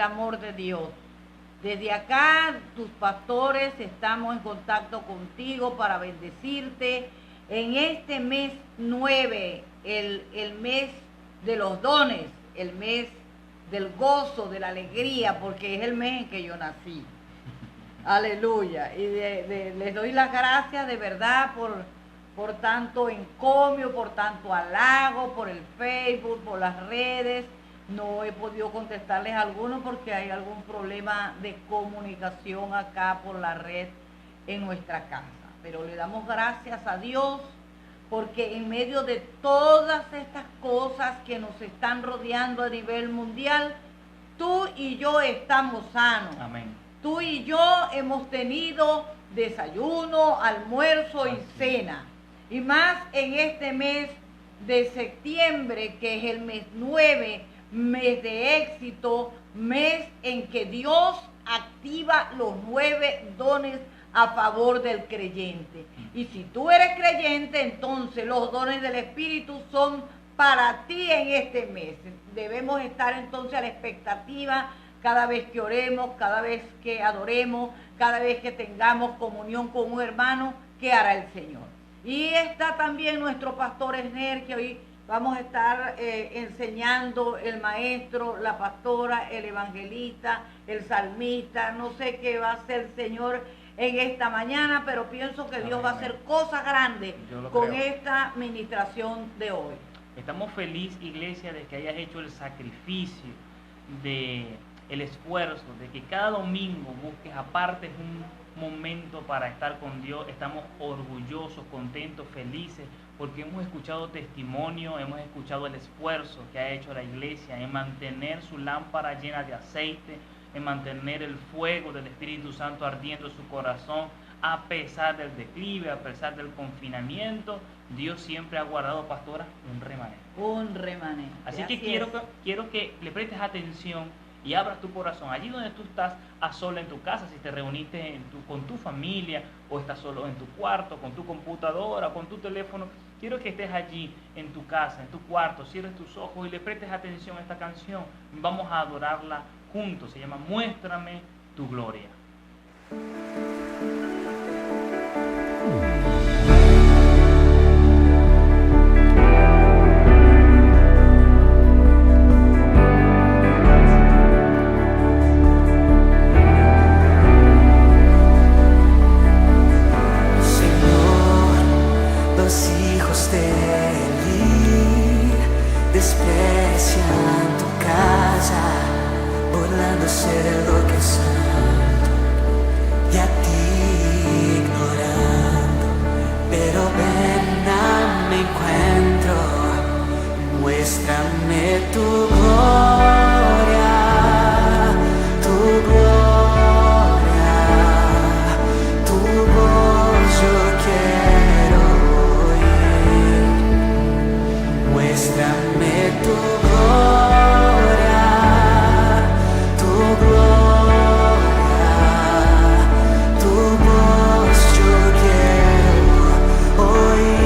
amor de Dios. Desde acá, tus pastores, estamos en contacto contigo para bendecirte en este mes 9, el mes de los dones, el mes del gozo, de la alegría, porque es el mes en que yo nací. Aleluya. Y les doy las gracias de verdad por tanto encomio, por tanto halago, por el Facebook, por las redes. No he podido contestarles a algunos porque hay algún problema de comunicación acá por la red en nuestra casa. Pero le damos gracias a Dios porque en medio de todas estas cosas que nos están rodeando a nivel mundial, tú y yo estamos sanos. Amén. Tú y yo hemos tenido desayuno, almuerzo y cena. Y más en este mes de septiembre, que es el mes 9, mes de éxito, mes en que Dios activa los 9 dones a favor del creyente. Y si tú eres creyente, entonces los dones del Espíritu son para ti en este mes. Debemos estar entonces a la expectativa cada vez que oremos, cada vez que adoremos, cada vez que tengamos comunión con un hermano, ¿qué hará el Señor? Y está también nuestro pastor Esner, que hoy vamos a estar enseñando, el maestro, la pastora, el evangelista, el salmista. No sé qué va a hacer el Señor en esta mañana, pero pienso que Dios va a hacer cosas grandes con esta ministración de hoy. Estamos felices, iglesia, de que hayas hecho el sacrificio, de el esfuerzo, de que cada domingo busques, apartes un momento para estar con Dios. Estamos orgullosos, contentos, felices, porque hemos escuchado testimonio, hemos escuchado el esfuerzo que ha hecho la iglesia en mantener su lámpara llena de aceite, en mantener el fuego del Espíritu Santo ardiendo en su corazón, a pesar del declive, a pesar del confinamiento. Dios siempre ha guardado, pastora, un remanente. Un remanente. Así que quiero que le prestes atención y abras tu corazón. Allí donde tú estás a sola en tu casa, si te reuniste con tu familia, o estás solo en tu cuarto, con tu computadora, con tu teléfono, quiero que estés allí en tu casa, en tu cuarto, cierres tus ojos y le prestes atención a esta canción. Vamos a adorarla juntos. Se llama Muéstrame tu gloria. Muéstrame tu gloria, tu gloria, tu voz yo quiero oír. Muéstrame tu gloria, tu gloria, tu voz yo quiero oír.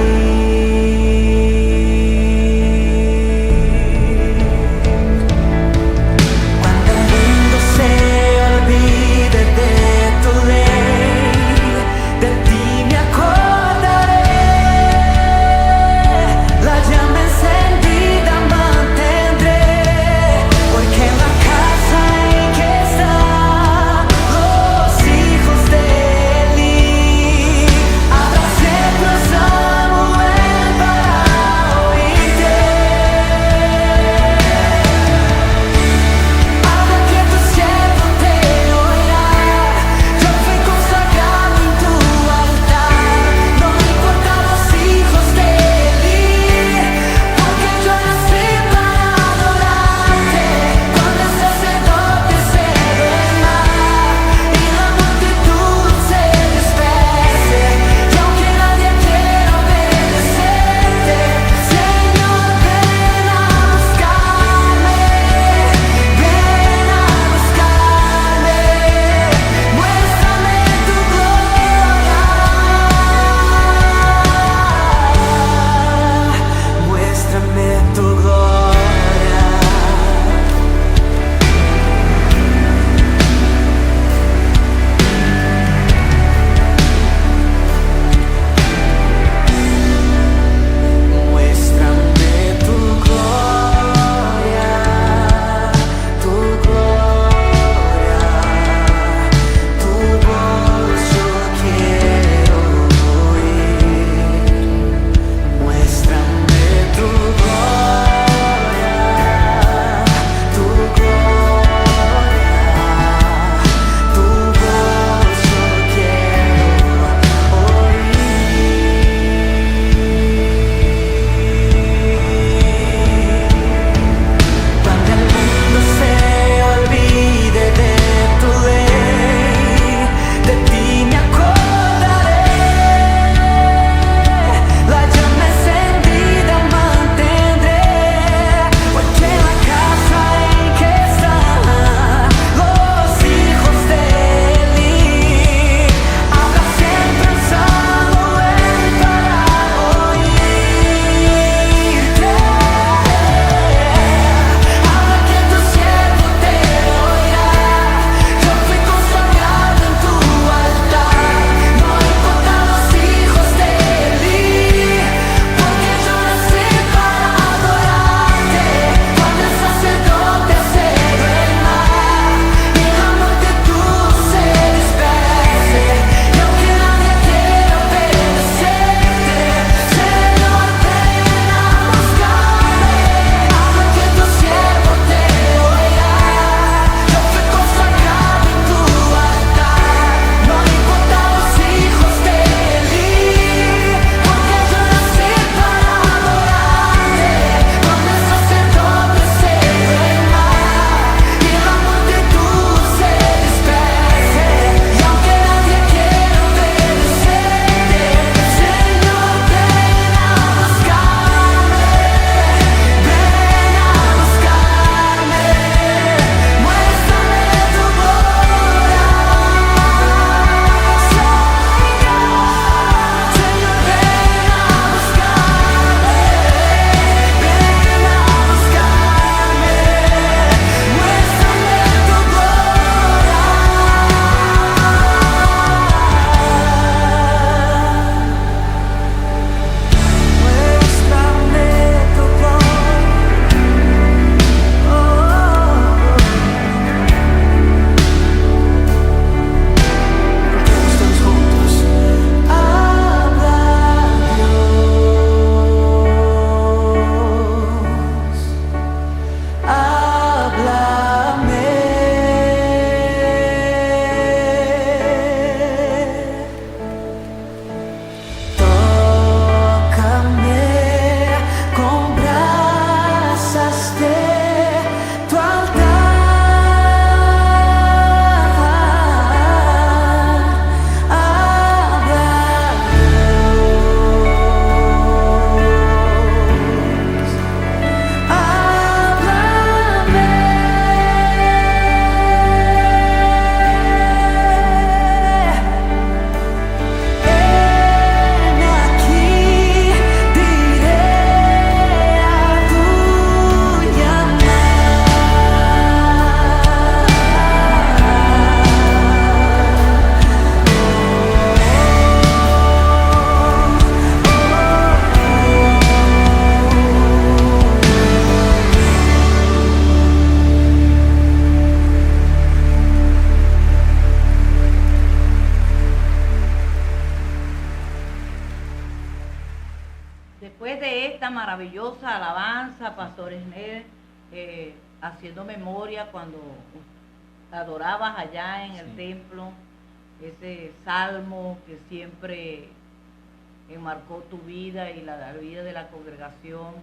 maravillosa alabanza, Pastor Esner, haciendo memoria cuando adorabas allá en el Sí. templo, ese salmo que siempre enmarcó tu vida y la vida de la congregación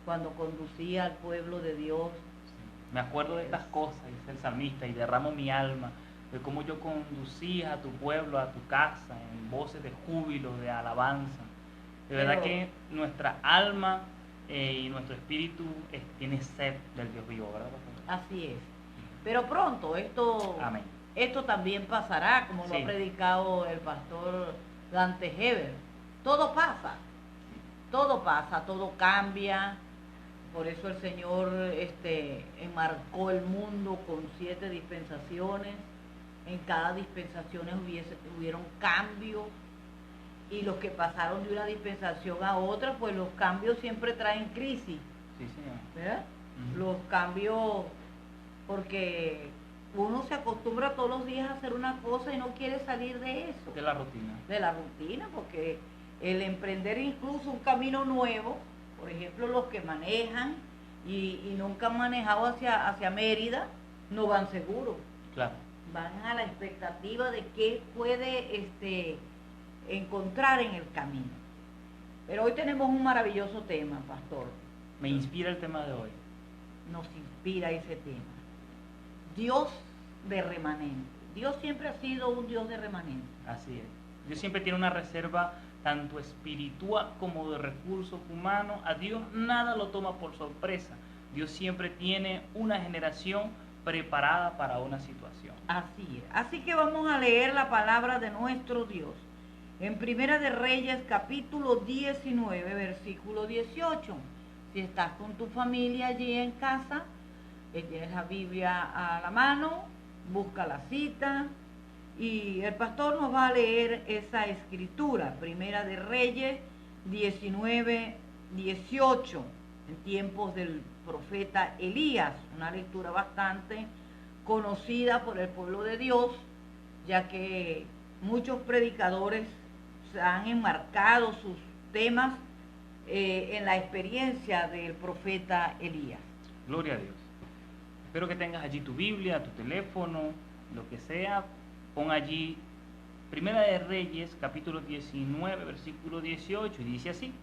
cuando conducía al pueblo de Dios. Me acuerdo de estas cosas, dice el salmista, y derramo mi alma, de cómo yo conducía a tu pueblo, a tu casa, en voces de júbilo, de alabanza. De verdad Pero- que nuestra alma y nuestro espíritu tiene sed del Dios vivo, ¿verdad, pastor? Así es. Pero pronto Amén. esto también pasará, como lo Sí. ha predicado el pastor Dante Heber. Todo pasa, todo cambia. Por eso el Señor enmarcó el mundo con 7 dispensaciones. En cada dispensación hubieron cambios. Y los que pasaron de una dispensación a otra, pues los cambios siempre traen crisis, Sí, señor. ¿verdad? Ujú. Los cambios, porque uno se acostumbra todos los días a hacer una cosa y no quiere salir de eso, De la rutina. de la rutina, porque el emprender incluso un camino nuevo, por ejemplo, los que manejan y nunca han manejado hacia Mérida, no van seguros, Claro. van a la expectativa de qué puede encontrar en el camino. Pero hoy tenemos un maravilloso tema, pastor. Me inspira el tema de hoy. Nos inspira ese tema. Dios de remanente. Dios siempre ha sido un Dios de remanente. Así es. Dios siempre tiene una reserva tanto espiritual como de recursos humanos. A Dios nada lo toma por sorpresa. Dios siempre tiene una generación preparada para una situación. Así es. Así que vamos a leer la palabra de nuestro Dios. En Primera de Reyes, capítulo 19, versículo 18. Si estás con tu familia allí en casa, tienes la Biblia a la mano, busca la cita y el pastor nos va a leer esa escritura. Primera de Reyes 19, 18, en tiempos del profeta Elías, una lectura bastante conocida por el pueblo de Dios, ya que muchos predicadores se han enmarcado sus temas en la experiencia del profeta Elías. Gloria a Dios. Espero que tengas allí tu Biblia, tu teléfono, lo que sea. Pon allí Primera de Reyes, capítulo 19, versículo 18, y dice así: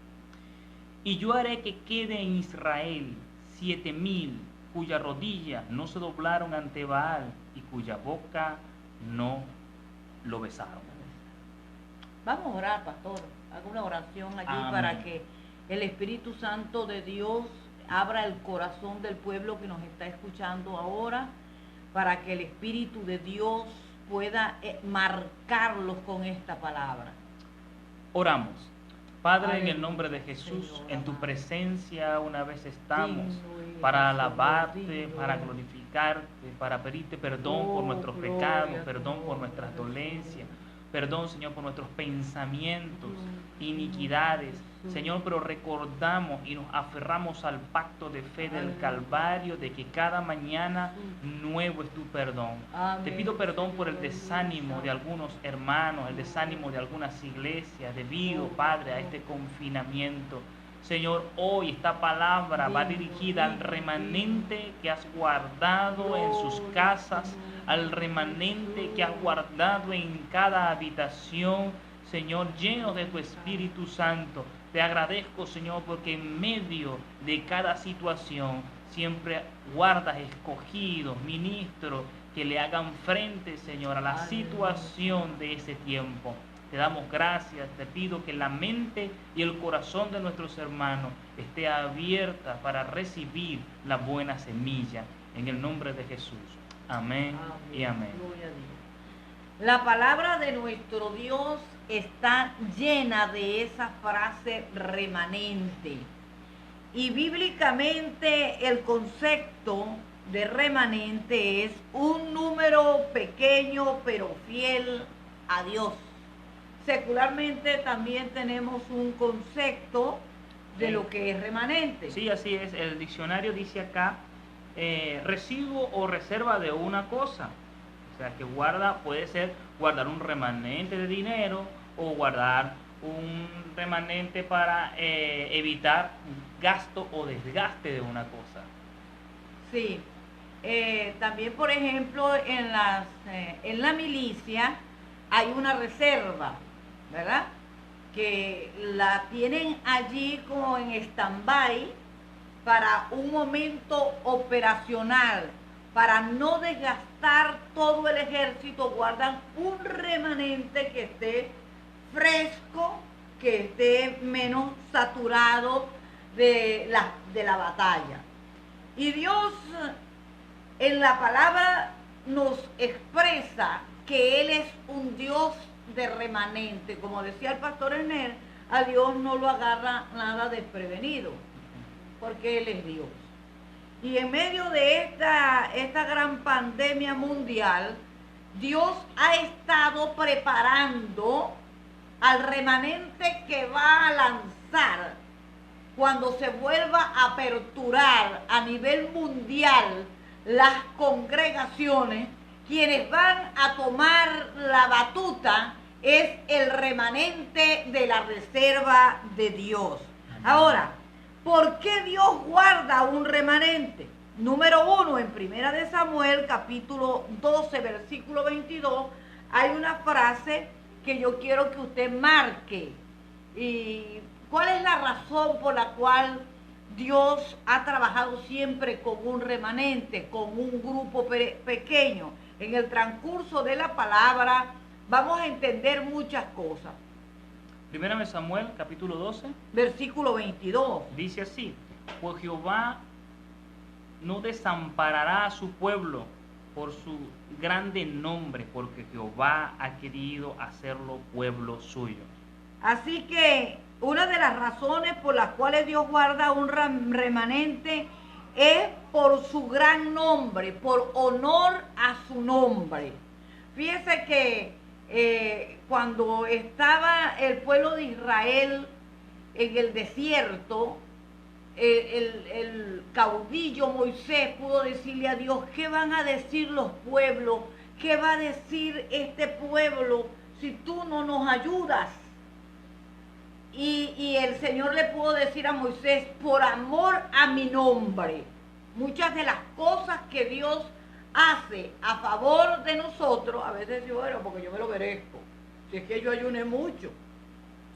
Y yo haré que quede en Israel 7,000 cuya rodilla no se doblaron ante Baal y cuya boca no lo besaron. Vamos a orar, pastor. Haga una oración allí Amén. para que el Espíritu Santo de Dios abra el corazón del pueblo que nos está escuchando ahora, para que el Espíritu de Dios pueda marcarlos con esta palabra. Oramos. Padre, en Aleluya, el nombre de Jesús, Señor en tu amado. presencia una vez estamos Digno eres, para Señor, alabarte, digno para eres. glorificarte, para pedirte perdón por Oh, nuestros gloria pecados, a tu perdón por nombre, nuestras Señor. dolencias, perdón, Señor, por nuestros pensamientos, Dios, iniquidades. Jesús. Señor, pero recordamos y nos aferramos al pacto de fe del Aleluya. Calvario, de que cada mañana nuevo es tu perdón. Te Amén, pido perdón por el Señor, desánimo de algunos hermanos, el desánimo de algunas iglesias, debido, Padre, a este confinamiento. Señor, hoy esta palabra va dirigida al remanente que has guardado en sus casas, al remanente que has guardado en cada habitación, Señor, lleno de tu Espíritu Santo. Te agradezco, Señor, porque en medio de cada situación siempre guardas escogidos, ministros, que le hagan frente, Señor, a la Aleluya. situación de ese tiempo. Te damos gracias, te pido que la mente y el corazón de nuestros hermanos esté abierta para recibir la buena semilla. En el nombre de Jesús. Amén y amén. Gloria a Dios. La palabra de nuestro Dios está llena de esa frase remanente. Y bíblicamente el concepto de remanente es un número pequeño pero fiel a Dios. Secularmente también tenemos un concepto de lo que es remanente. Sí, así es. El diccionario dice acá, residuo o reserva de una cosa. O sea, que guarda, puede ser guardar un remanente de dinero o guardar un remanente para evitar gasto o desgaste de una cosa. Sí. También, por ejemplo, en la milicia hay una reserva, ¿verdad? Que la tienen allí como en stand-by para un momento operacional, para no desgastar todo el ejército, guardan un remanente que esté fresco, que esté menos saturado de la batalla. Y Dios en la palabra nos expresa que Él es un Dios de remanente. Como decía el pastor Enel, a Dios no lo agarra nada desprevenido, porque Él es Dios. Y en medio de esta gran pandemia mundial, Dios ha estado preparando al remanente que va a lanzar cuando se vuelva a aperturar a nivel mundial las congregaciones. Quienes van a tomar la batuta es el remanente de la reserva de Dios. Ahora, ¿por qué Dios guarda un remanente? Número 1, en 1 de Samuel, capítulo 12, versículo 22, hay una frase que yo quiero que usted marque. ¿Y cuál es la razón por la cual Dios ha trabajado siempre con un remanente, con un grupo pequeño? En el transcurso de la palabra vamos a entender muchas cosas. 1 de Samuel, capítulo 12, versículo 22. dice así: pues Jehová no desamparará a su pueblo por su grande nombre, porque Jehová ha querido hacerlo pueblo suyo. Así que una de las razones por las cuales Dios guarda un remanente es por su gran nombre, por honor a su nombre. Fíjese que cuando estaba el pueblo de Israel en el desierto, el caudillo Moisés pudo decirle a Dios: ¿qué van a decir los pueblos? ¿Qué va a decir este pueblo si tú no nos ayudas? Y el Señor le pudo decir a Moisés: por amor a mi nombre. Muchas de las cosas que Dios hace a favor de nosotros, a veces digo, bueno, porque yo me lo merezco. Si es que yo ayuné mucho,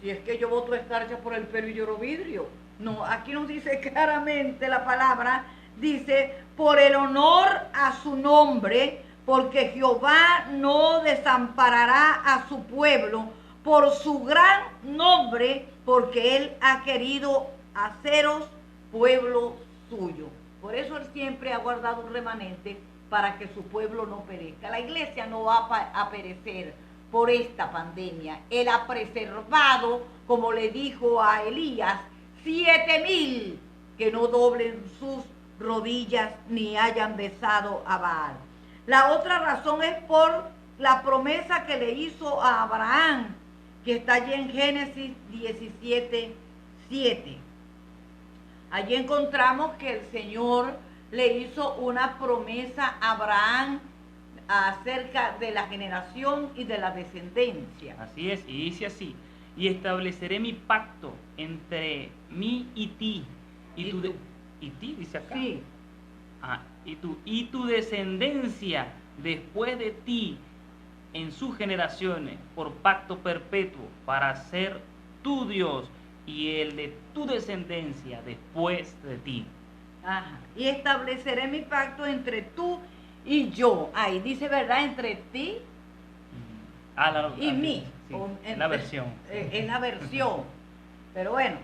si es que yo boto escarcha por el pelo y lloro vidrio. No, aquí nos dice claramente la palabra, dice, por el honor a su nombre, porque Jehová no desamparará a su pueblo, por su gran nombre, porque Él ha querido haceros pueblo suyo. Por eso Él siempre ha guardado un remanente para que su pueblo no perezca. La iglesia no va a perecer por esta pandemia. Él ha preservado, como le dijo a Elías, 7,000 que no doblen sus rodillas ni hayan besado a Baal. La otra razón es por la promesa que le hizo a Abraham, que está allí en Génesis 17:7. Allí encontramos que el Señor le hizo una promesa a Abraham acerca de la generación y de la descendencia. Así es, y dice así: y estableceré mi pacto entre mí y ti. ¿Y tu tú? ¿Y ti? Dice acá. Sí. Y tu descendencia después de ti en sus generaciones por pacto perpetuo, para ser tu Dios y el de tu descendencia después de ti. Ajá. Y estableceré mi pacto entre tú y yo. Ahí dice, ¿verdad? Entre ti y mí. Sí, en la versión. Es la versión. Pero bueno,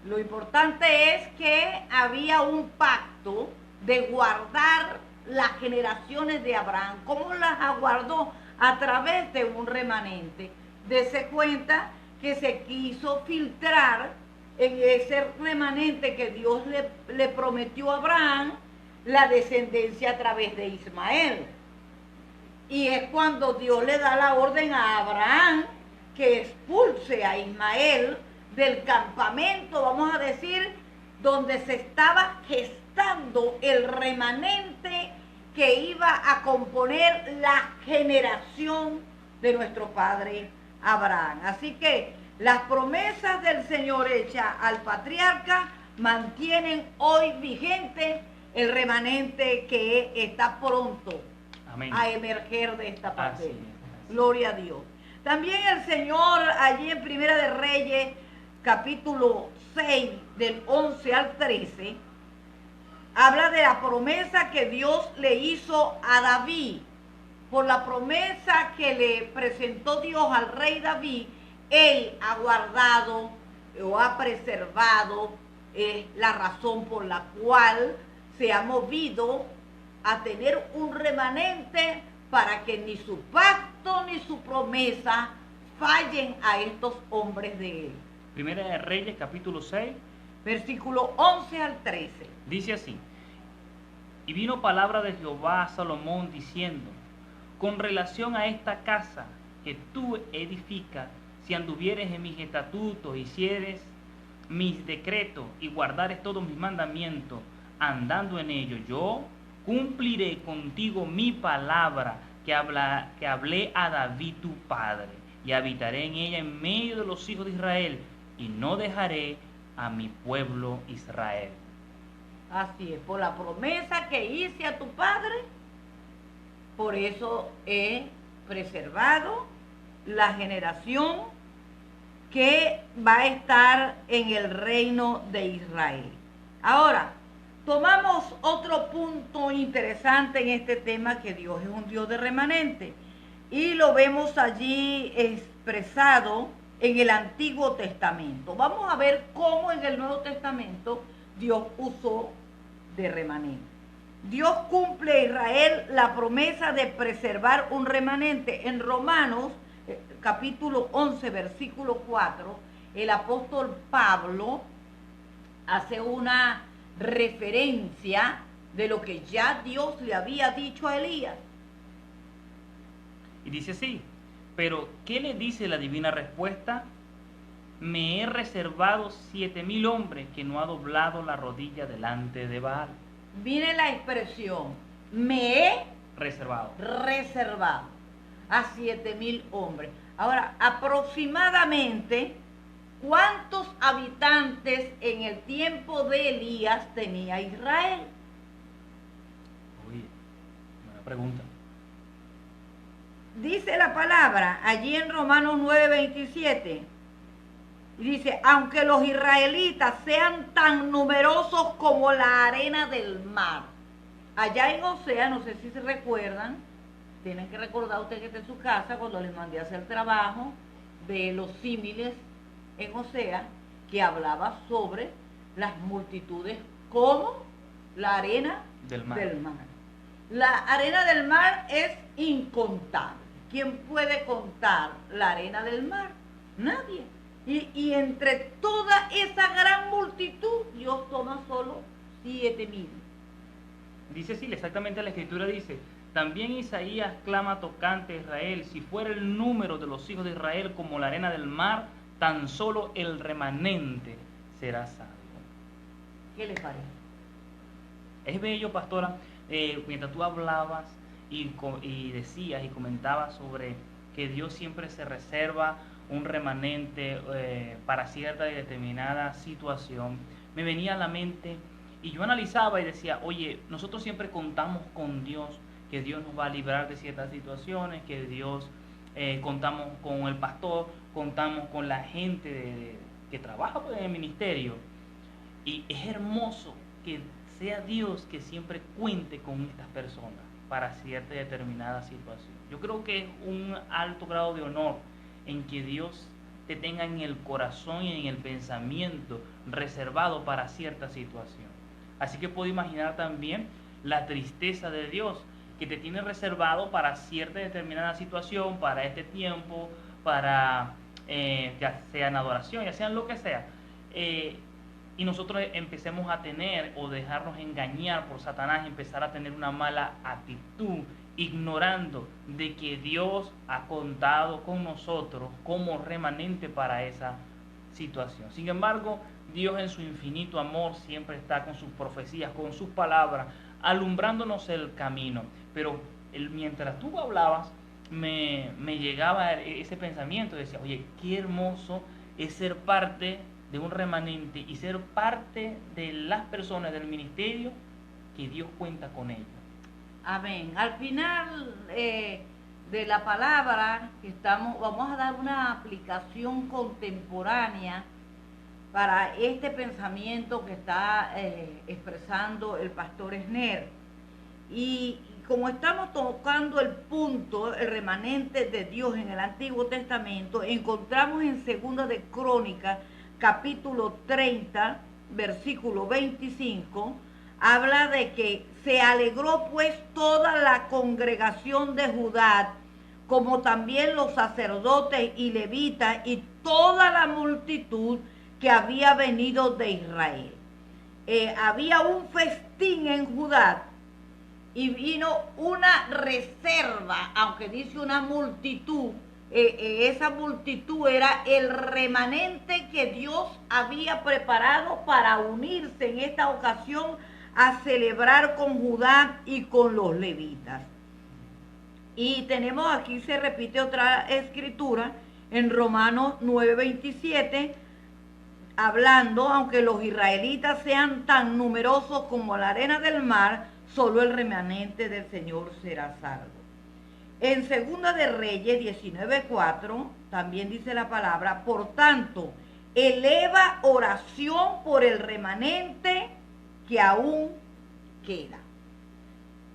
lo importante es que había un pacto de guardar las generaciones de Abraham. ¿Cómo las aguardó? A través de un remanente. Dese cuenta que se quiso filtrar en ese remanente que Dios le prometió a Abraham, la descendencia a través de Ismael. Y es cuando Dios le da la orden a Abraham que expulse a Ismael del campamento, vamos a decir, donde se estaba gestando el remanente que iba a componer la generación de nuestro padre Abraham. Así que Las promesas del Señor hechas al patriarca mantienen hoy vigente el remanente que está pronto Amén. a emerger de esta Así pandemia. es. Gloria a Dios. También el Señor allí en Primera de Reyes, capítulo 6, del 11 al 13, habla de la promesa que Dios le hizo a David. Por la promesa que le presentó Dios al rey David, él ha guardado o ha preservado la razón por la cual se ha movido a tener un remanente para que ni su pacto ni su promesa fallen a estos hombres de él. Primera de Reyes, capítulo 6, Versículo 11 al 13. dice así: y vino palabra de Jehová a Salomón diciendo: con relación a esta casa que tú edificas, si anduvieres en mis estatutos, hicieres mis decretos y guardares todos mis mandamientos, andando en ellos, yo cumpliré contigo mi palabra que hablé a David tu padre, y habitaré en ella en medio de los hijos de Israel, y no dejaré a mi pueblo Israel. Así es, por la promesa que hice a tu padre, por eso he preservado la generación que va a estar en el reino de Israel. Ahora, tomamos otro punto interesante en este tema, que Dios es un Dios de remanente, y lo vemos allí expresado en el Antiguo Testamento. Vamos a ver cómo en el Nuevo Testamento Dios usó de remanente. Dios cumple a Israel la promesa de preservar un remanente. En Romanos, capítulo 11, versículo 4, el apóstol Pablo hace una referencia de lo que ya Dios le había dicho a Elías. Y dice así: pero ¿qué le dice la divina respuesta? Me he reservado 7,000 hombres que no ha doblado la rodilla delante de Baal. Viene la expresión, me he Reservado. reservado a 7,000 hombres. Ahora, aproximadamente, ¿cuántos habitantes en el tiempo de Elías tenía Israel? Uy, buena pregunta. Dice la palabra allí en Romanos 9:27. Y dice, aunque los israelitas sean tan numerosos como la arena del mar. Allá en Osea, no sé si se recuerdan, tienen que recordar ustedes que está en su casa cuando les mandé a hacer trabajo de los símiles en Osea, que hablaba sobre las multitudes como la arena Del mar. La arena del mar es incontable. ¿Quién puede contar la arena del mar? Nadie. Y entre toda esa gran multitud, Dios toma solo 7,000. Dice así, exactamente la escritura dice: también Isaías clama tocante a Israel: si fuera el número de los hijos de Israel como la arena del mar, tan solo el remanente será salvo. ¿Qué les parece? Es bello, pastora, mientras tú hablabas y decías y comentabas sobre que Dios siempre se reserva un remanente para cierta y determinada situación, me venía a la mente y yo analizaba y decía, oye, nosotros siempre contamos con Dios, que Dios nos va a librar de ciertas situaciones, que Dios, contamos con el pastor, contamos con la gente que trabaja en el ministerio, y es hermoso que sea Dios que siempre cuente con estas personas para cierta y determinada situación. Yo creo que es un alto grado de honor en que Dios te tenga en el corazón y en el pensamiento reservado para cierta situación. Así que puedo imaginar también la tristeza de Dios, que te tiene reservado para cierta y determinada situación, para este tiempo, para ya sea en adoración, ya sea en lo que sea. Y nosotros empecemos a tener o dejarnos engañar por Satanás, empezar a tener una mala actitud, ignorando de que Dios ha contado con nosotros como remanente para esa situación. Sin embargo, Dios en su infinito amor siempre está con sus profecías, con sus palabras, alumbrándonos el camino. Pero mientras tú hablabas, me llegaba ese pensamiento, decía, oye, qué hermoso es ser parte de un remanente y ser parte de las personas del ministerio que Dios cuenta con ellos. Amén. Al final de la palabra que vamos a dar una aplicación contemporánea para este pensamiento que está expresando el pastor Esner. Y como estamos tocando el punto, el remanente de Dios en el Antiguo Testamento, encontramos en 2 de Crónicas, capítulo 30, versículo 25, habla de que se alegró pues toda la congregación de Judá, como también los sacerdotes y levitas y toda la multitud que había venido de Israel. Había un festín en Judá y vino una reserva, aunque dice una multitud, esa multitud era el remanente que Dios había preparado para unirse en esta ocasión a celebrar con Judá y con los levitas. Y tenemos aquí, se repite otra escritura en Romanos 9:27, hablando, aunque los israelitas sean tan numerosos como la arena del mar, solo el remanente del Señor será salvo. En 2 de Reyes 19:4 también dice la palabra, por tanto, eleva oración por el remanente que aún queda.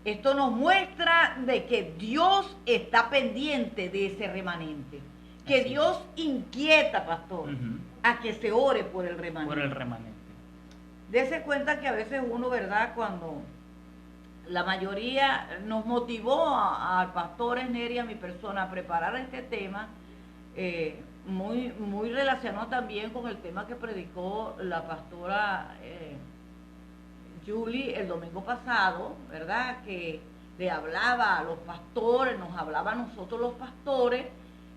Esto nos muestra de que Dios está pendiente de ese remanente, que Así Dios inquieta, pastor, a que se ore por el remanente. Por el remanente. Dese cuenta que a veces uno, ¿verdad?, cuando la mayoría nos motivó al pastor Esner y a mi persona a preparar este tema, muy relacionado también con el tema que predicó la pastora Julie el domingo pasado, ¿verdad?, que le hablaba a los pastores, nos hablaba a nosotros los pastores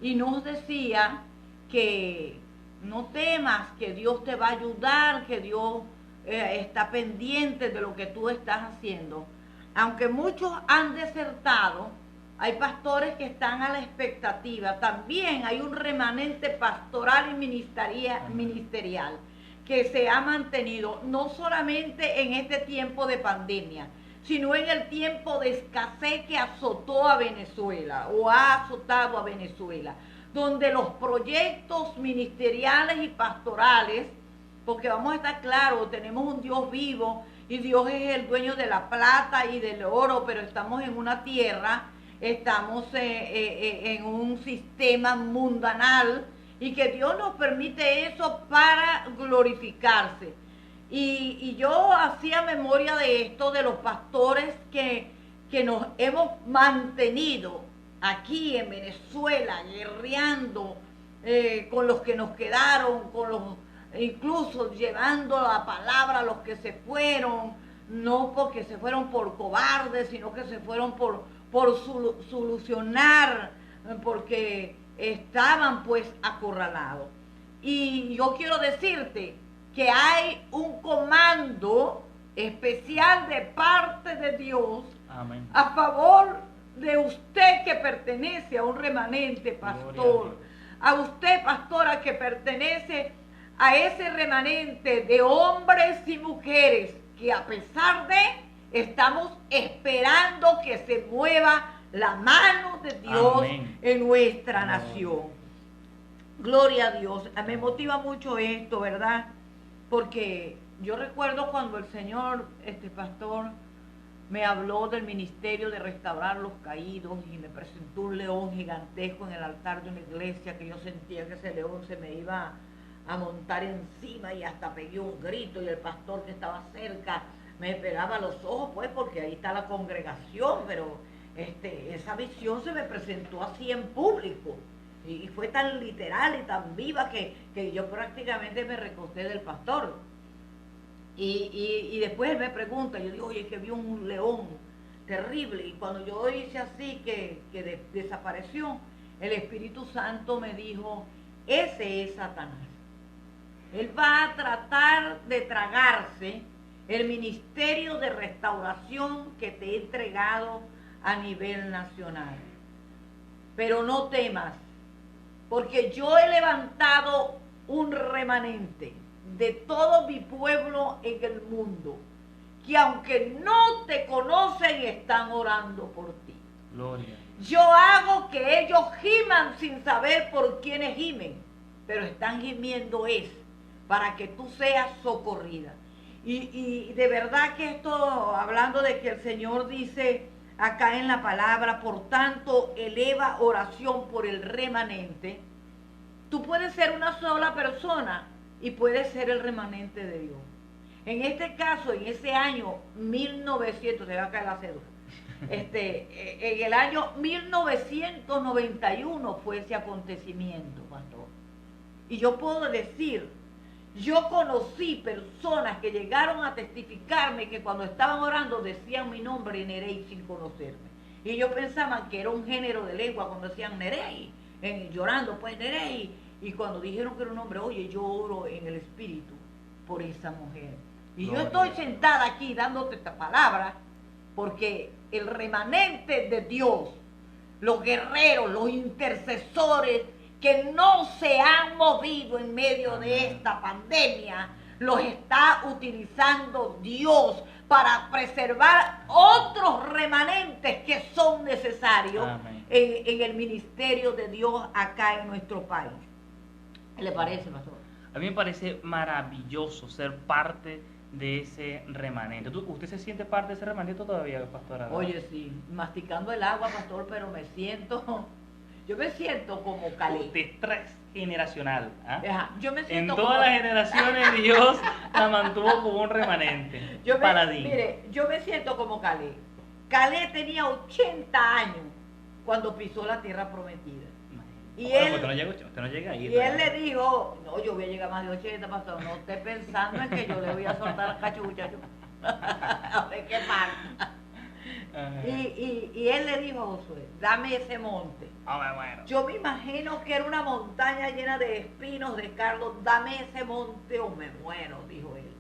y nos decía que no temas, que Dios te va a ayudar, que Dios está pendiente de lo que tú estás haciendo. Aunque muchos han desertado, hay pastores que están a la expectativa. También hay un remanente pastoral y ministerial que se ha mantenido no solamente en este tiempo de pandemia, sino en el tiempo de escasez que azotó a Venezuela o ha azotado a Venezuela, donde los proyectos ministeriales y pastorales, porque vamos a estar claros, tenemos un Dios vivo y Dios es el dueño de la plata y del oro, pero estamos en una tierra, estamos en un sistema mundanal y que Dios nos permite eso para glorificarse. Y yo hacía memoria de esto, de los pastores que nos hemos mantenido aquí en Venezuela, guerreando con los que nos quedaron, con los incluso llevando la palabra a los que se fueron, no porque se fueron por cobardes, sino que se fueron por solucionar, porque estaban pues acorralados. Y yo quiero decirte que hay un comando especial de parte de Dios. Amén. A favor de usted que pertenece a un remanente, pastor, a usted, pastora, que pertenece a ese remanente de hombres y mujeres que a pesar de estamos esperando que se mueva la mano de Dios. Amén. En nuestra Amén. Nación. Gloria a Dios. Me motiva mucho esto, ¿verdad? Porque yo recuerdo cuando el Señor, pastor, me habló del ministerio de restaurar los caídos y me presentó un león gigantesco en el altar de una iglesia que yo sentía que ese león se me iba a montar encima y hasta pegué un grito y el pastor que estaba cerca me pegaba los ojos, pues porque ahí está la congregación, pero esa visión se me presentó así en público y fue tan literal y tan viva que yo prácticamente me recosté del pastor. Y después él me pregunta, yo digo, oye, que vi un león terrible, y cuando yo hice así que desapareció, el Espíritu Santo me dijo, ese es Satanás. Él va a tratar de tragarse el ministerio de restauración que te he entregado a nivel nacional. Pero no temas, porque yo he levantado un remanente de todo mi pueblo en el mundo, que aunque no te conocen, están orando por ti. Gloria. Yo hago que ellos giman sin saber por quiénes gimen, pero están gimiendo es para que tú seas socorrida. Y de verdad que esto, hablando de que el Señor dice acá en la palabra, por tanto, eleva oración por el remanente. Tú puedes ser una sola persona y puedes ser el remanente de Dios. En este caso, en ese año 1900, se va a caer la cédula, en el año 1991 fue ese acontecimiento, pastor. Y yo puedo decir, yo conocí personas que llegaron a testificarme que cuando estaban orando decían mi nombre Nerey sin conocerme. Y ellos pensaban que era un género de lengua cuando decían Nerey, llorando pues Nerey. Y cuando dijeron que era un hombre, oye, yo oro en el espíritu por esa mujer. Y yo estoy sentada aquí dándote esta palabra porque el remanente de Dios, los guerreros, los intercesores que no se han movido en medio de esta pandemia, los está utilizando Dios para preservar otros remanentes que son necesarios en el ministerio de Dios acá en nuestro país. ¿Qué le parece, pastor? A mí me parece maravilloso ser parte de ese remanente. ¿Usted se siente parte de ese remanente todavía, pastora? Oye, sí, masticando el agua, pastor, pero yo me siento como Caleb. Usted es transgeneracional. Ajá, yo me siento en todas las generaciones Dios la mantuvo como un remanente. Mire, yo me siento como Caleb. Caleb tenía 80 años cuando pisó la tierra prometida. Y él, usted no llega ahí. Y él le dijo, no, yo voy a llegar más de 80, pastor, no esté pensando en que yo le voy a soltar la cachucha. A ver qué pasa. Y él le dijo a Josué, dame ese monte. Yo me imagino que era una montaña llena de espinos, de cardos, dame ese monte o me muero, dijo él.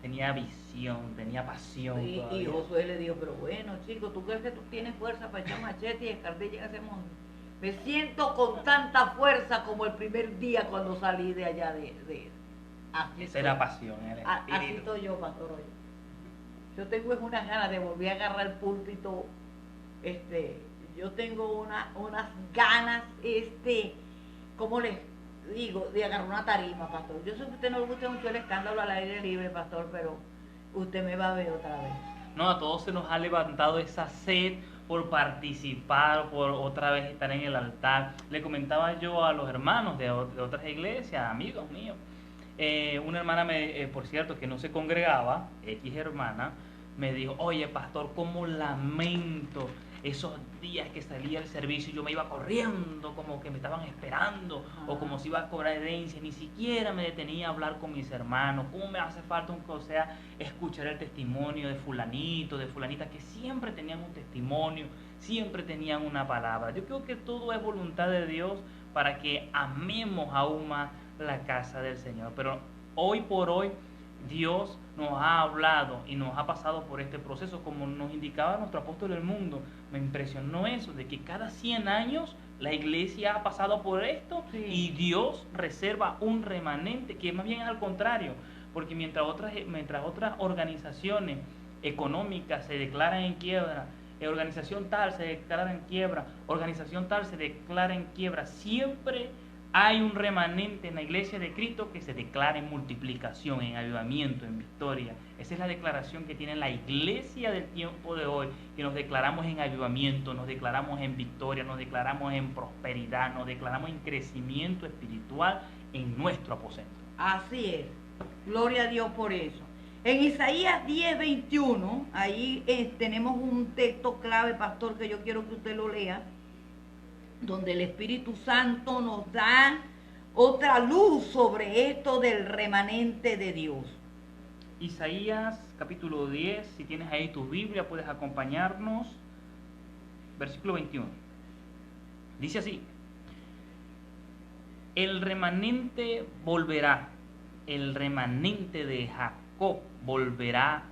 Tenía visión, tenía pasión. Y Josué le dijo, pero bueno, chico, ¿tú crees que tú tienes fuerza para echar machete y escardilla en ese monte? Me siento con tanta fuerza como el primer día cuando salí de allá Esa era pasión, así estoy yo, pastor, hoy. Yo tengo unas ganas de volver a agarrar el púlpito. Yo tengo unas ganas, ¿cómo les digo? De agarrar una tarima, pastor. Yo sé que a usted no le gusta mucho el escándalo al aire libre, pastor, pero usted me va a ver otra vez. No, a todos se nos ha levantado esa sed por participar, por otra vez estar en el altar. Le comentaba yo a los hermanos de otras iglesias, amigos míos, una hermana, por cierto, que no se congregaba, X hermana, me dijo, oye, pastor, cómo lamento esos días que salía el servicio y yo me iba corriendo, como que me estaban esperando, o como si iba a cobrar herencia, ni siquiera me detenía a hablar con mis hermanos. ¿Cómo me hace falta escuchar el testimonio de fulanito, de fulanita, que siempre tenían un testimonio, siempre tenían una palabra? Yo creo que todo es voluntad de Dios para que amemos aún más la casa del Señor. Pero hoy por hoy Dios nos ha hablado y nos ha pasado por este proceso, como nos indicaba nuestro apóstol del mundo. Me impresionó eso, de que cada 100 años la iglesia ha pasado por esto, sí. Y Dios reserva un remanente, que más bien es al contrario, porque mientras otras organizaciones económicas se declaran en quiebra, organización tal se declara en quiebra, organización tal se declara en quiebra, siempre hay un remanente en la iglesia de Cristo que se declara en multiplicación, en avivamiento, en victoria. Esa es la declaración que tiene la iglesia del tiempo de hoy, que nos declaramos en avivamiento, nos declaramos en victoria, nos declaramos en prosperidad, nos declaramos en crecimiento espiritual en nuestro aposento. Así es. Gloria a Dios por eso. En Isaías 10:21, ahí tenemos un texto clave, pastor, que yo quiero que usted lo lea, donde el Espíritu Santo nos da otra luz sobre esto del remanente de Dios. Isaías capítulo 10, si tienes ahí tu Biblia puedes acompañarnos. Versículo 21. Dice así: el remanente volverá, el remanente de Jacob volverá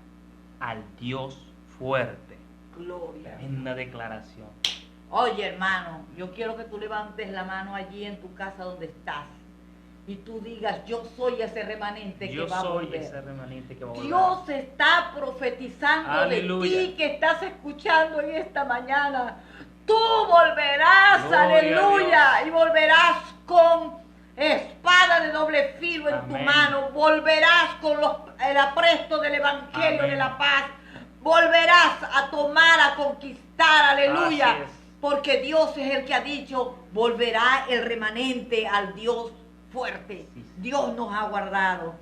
al Dios fuerte. Gloria. Tremenda declaración. Oye, hermano, yo quiero que tú levantes la mano allí en tu casa donde estás y tú digas, yo soy ese remanente Yo que va a soy volver. ese remanente que va a volver. Dios está profetizando Aleluya. de ti que estás escuchando en esta mañana. Tú volverás, Gloria a aleluya, Dios. y volverás con espada de doble filo en tu Amén. mano. Volverás con el apresto del evangelio Amén. de la paz. Volverás a tomar, a conquistar, aleluya. Así es. Porque Dios es el que ha dicho, volverá el remanente al Dios fuerte. Sí, sí. Dios nos ha guardado.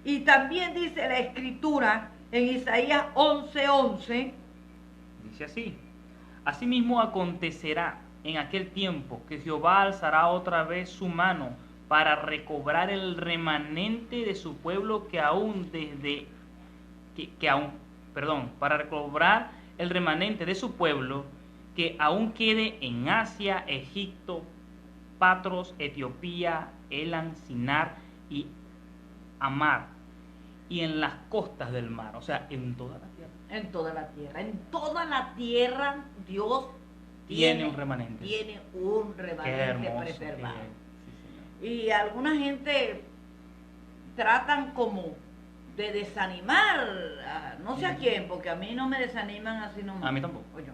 Y también dice la escritura en Isaías 11:11, Dice así: asimismo acontecerá en aquel tiempo que Jehová alzará otra vez su mano para recobrar el remanente de su pueblo para recobrar el remanente de su pueblo que aún quede en Asia, Egipto, Patros, Etiopía, Elam, Sinar y Amar, y en las costas del mar, o sea, en toda la tierra. en toda la tierra. En toda la tierra Dios Tiene un remanente. Tiene un Qué remanente hermoso. preservado. Sí, señor. Y alguna gente tratan como de desanimar, no sé a quién, porque a mí no me desaniman así nomás. A mí tampoco. Oye,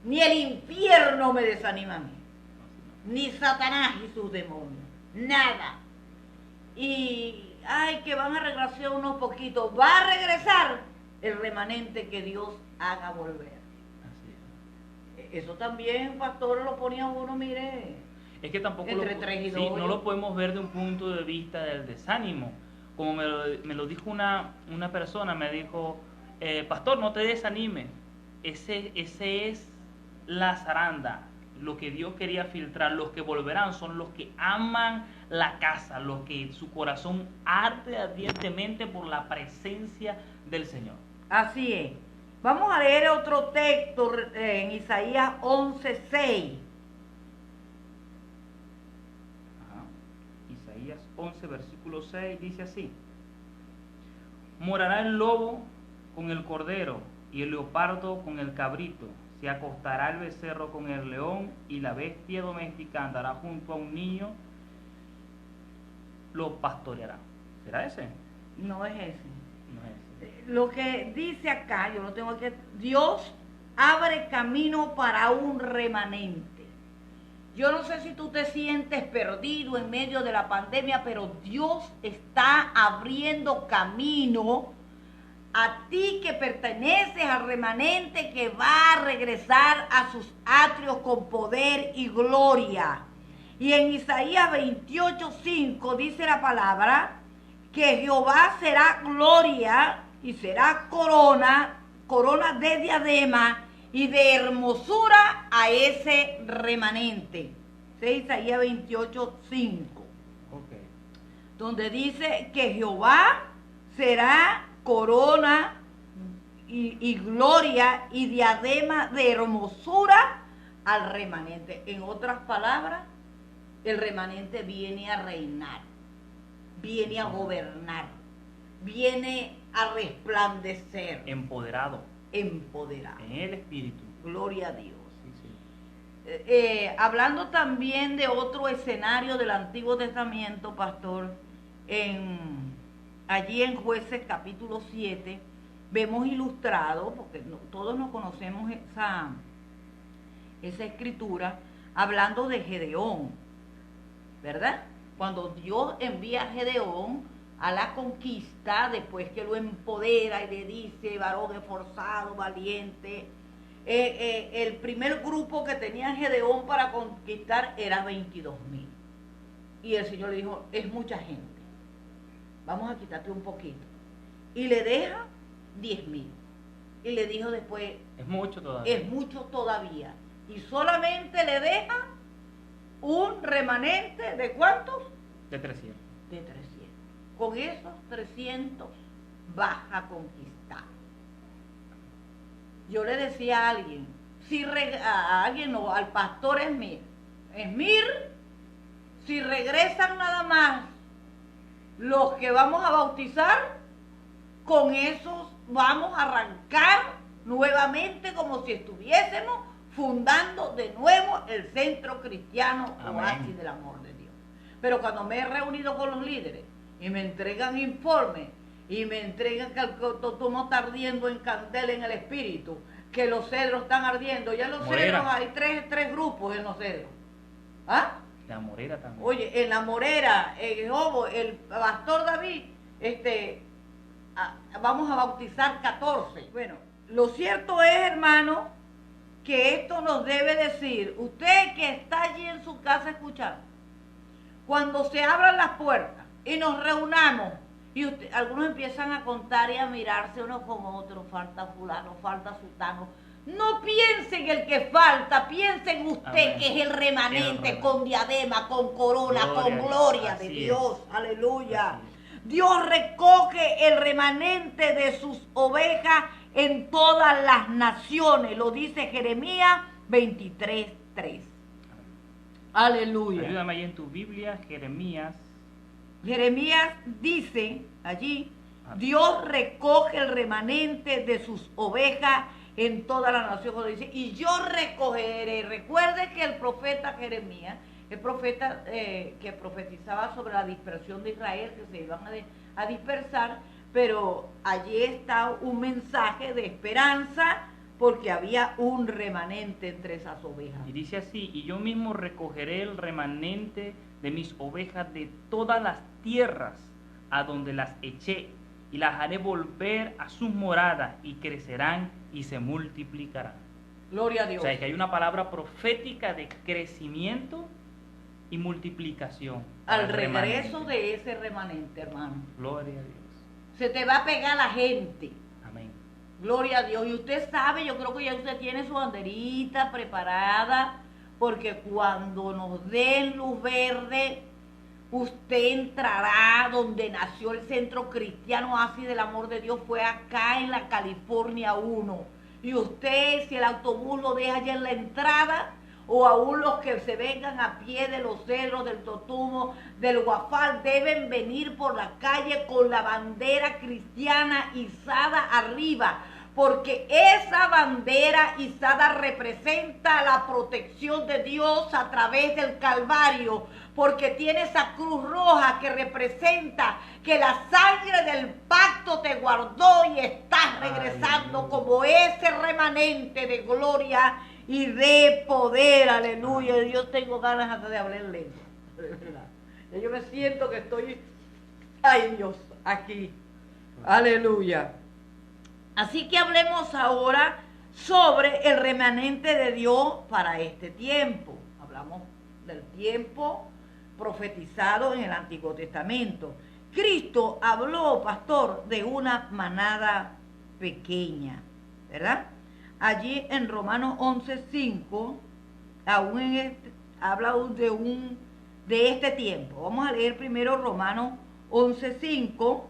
ni el infierno me desanima a mí, ni Satanás y sus demonios, nada. Y, ay, que van a regresar unos poquitos, va a regresar el remanente que Dios haga volver. Así Eso también, pastor, lo ponía uno, mire, es que tampoco Entre tres y sí, dos, no lo podemos ver de un punto de vista del desánimo. Como me lo dijo una persona, me dijo, pastor, no te desanimes. Ese es la zaranda. Lo que Dios quería filtrar, los que volverán son los que aman la casa, los que su corazón arde ardientemente por la presencia del Señor. así es. Vamos a leer otro texto en Isaías 11:6. Ajá. Isaías 11, versículo 6 dice así: morará el lobo con el cordero y el leopardo con el cabrito, se acostará el becerro con el león y la bestia doméstica andará junto a un niño, lo pastoreará. ¿Será ese? No es ese. No es ese. Lo que dice acá, yo lo tengo aquí, Dios abre camino para un remanente. Yo no sé si tú te sientes perdido en medio de la pandemia, pero Dios está abriendo camino a ti que perteneces al remanente que va a regresar a sus atrios con poder y gloria. Y en Isaías 28:5 dice la palabra que Jehová será gloria y será corona de diadema y de hermosura a ese remanente. Es Isaías 28:5, Ok. donde dice que Jehová será corona y gloria y diadema de hermosura al remanente. En otras palabras, el remanente viene a reinar, viene a gobernar, viene a resplandecer, Empoderado empoderado. en el Espíritu. Gloria a Dios. Sí, sí. Hablando también de otro escenario del Antiguo Testamento, pastor, allí en Jueces capítulo 7, vemos ilustrado, porque todos nos conocemos esa escritura, hablando de Gedeón, ¿verdad? Cuando Dios envía a Gedeón a la conquista, después que lo empodera y le dice, varón esforzado, valiente, el primer grupo que tenía Gedeón para conquistar era 22,000. Y el Señor le dijo, es mucha gente, vamos a quitarte un poquito. Y le deja 10,000. Y le dijo después, Es mucho todavía. es mucho todavía. Y solamente le deja un remanente de ¿cuántos? De 300. De 300. Con esos 300 vas a conquistar. Yo le decía a alguien, al pastor Esmir, si regresan nada más los que vamos a bautizar, con esos vamos a arrancar nuevamente como si estuviésemos fundando de nuevo el centro cristiano Amén. Oasis del Amor de Dios. Pero cuando me he reunido con los líderes y me entregan informes y me entregan que el totumo está ardiendo en candela en el espíritu, que los cedros están ardiendo, ya en los Morera. cedros hay tres grupos en los cedros. ¿Ah? La Morera también. Oye, en la Morera, en Jobo, el pastor David, vamos a bautizar 14. Bueno, lo cierto es, hermano, que esto nos debe decir, usted que está allí en su casa escuchando, cuando se abran las puertas y nos reunamos, y algunos empiezan a contar y a mirarse unos con otros, falta fulano, falta sultano. No piensen el que falta, piensen usted Amén. que es el remanente, El remanente. con diadema, con corona, Gloria a con Dios. gloria de Así Dios. es. Aleluya. Así es. Dios recoge el remanente de sus ovejas en todas las naciones. Lo dice Jeremías 23:3. Aleluya. Ayúdame ahí en tu Biblia, Jeremías. Jeremías dice allí, Dios recoge el remanente de sus ovejas en toda la nación. Cuando dice, y yo recogeré. Recuerde que el profeta Jeremías, el profeta que profetizaba sobre la dispersión de Israel, que se iban a dispersar, pero allí está un mensaje de esperanza porque había un remanente entre esas ovejas. Y dice así, y yo mismo recogeré el remanente de mis ovejas de todas las tierras a donde las eché, y las haré volver a sus moradas, y crecerán y se multiplicarán. Gloria a Dios. O sea, que hay una palabra profética de crecimiento y multiplicación. Al remanente. regreso de ese remanente, hermano. Gloria a Dios. Se te va a pegar la gente. Amén. Gloria a Dios. Y usted sabe, yo creo que ya usted tiene su banderita preparada, porque cuando nos den luz verde, usted entrará donde nació el Centro Cristiano Así del Amor de Dios, fue acá en la California 1. Y usted, si el autobús lo deja allá en la entrada, o aún los que se vengan a pie de los cedros, del Totumo, del Guafal, deben venir por la calle con la bandera cristiana izada arriba, porque esa bandera izada representa la protección de Dios a través del Calvario, porque tiene esa cruz roja que representa que la sangre del pacto te guardó y estás regresando Aleluya. como ese remanente de gloria y de poder. Aleluya. Yo tengo ganas hasta de hablar en lengua, de verdad. Ya yo me siento que estoy, ay Dios, aquí. Aleluya. Así que hablemos ahora sobre el remanente de Dios para este tiempo. Hablamos del tiempo profetizado en el Antiguo Testamento. Cristo habló, pastor, de una manada pequeña, ¿verdad? Allí en Romanos 11:5, aún habla de este tiempo. Vamos a leer primero Romanos 11:5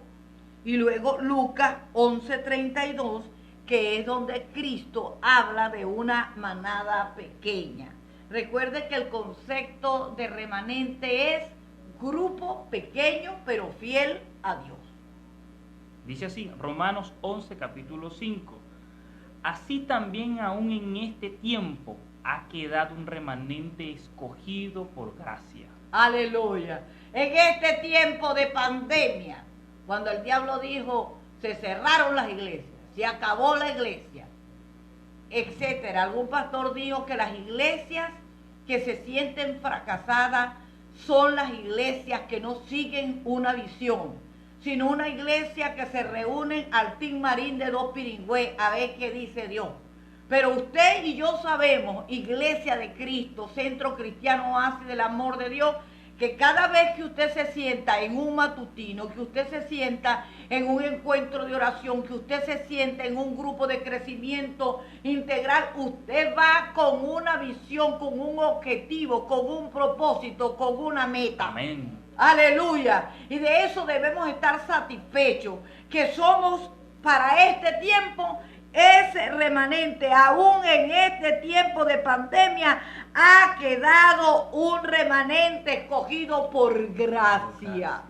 y luego Lucas 11:32, que es donde Cristo habla de una manada pequeña. Recuerde que el concepto de remanente es grupo pequeño pero fiel a Dios. Dice así, Romanos 11, capítulo 5. Así también aún en este tiempo ha quedado un remanente escogido por gracia. Aleluya. En este tiempo de pandemia, cuando el diablo dijo, se cerraron las iglesias, se acabó la iglesia, etcétera. Algún pastor dijo que las iglesias que se sienten fracasadas son las iglesias que no siguen una visión, sino una iglesia que se reúnen al Team Marín de dos piringües a ver qué dice Dios. Pero usted y yo sabemos, Iglesia de Cristo, Centro Cristiano Así del Amor de Dios, que cada vez que usted se sienta en un matutino, que usted se sienta en un encuentro de oración, que usted se sienta en un grupo de crecimiento integral, usted va con una visión, con un objetivo, con un propósito, con una meta. Amén. Aleluya. Y de eso debemos estar satisfechos, que somos para este tiempo ese remanente. Aún en este tiempo de pandemia ha quedado un remanente escogido por gracia.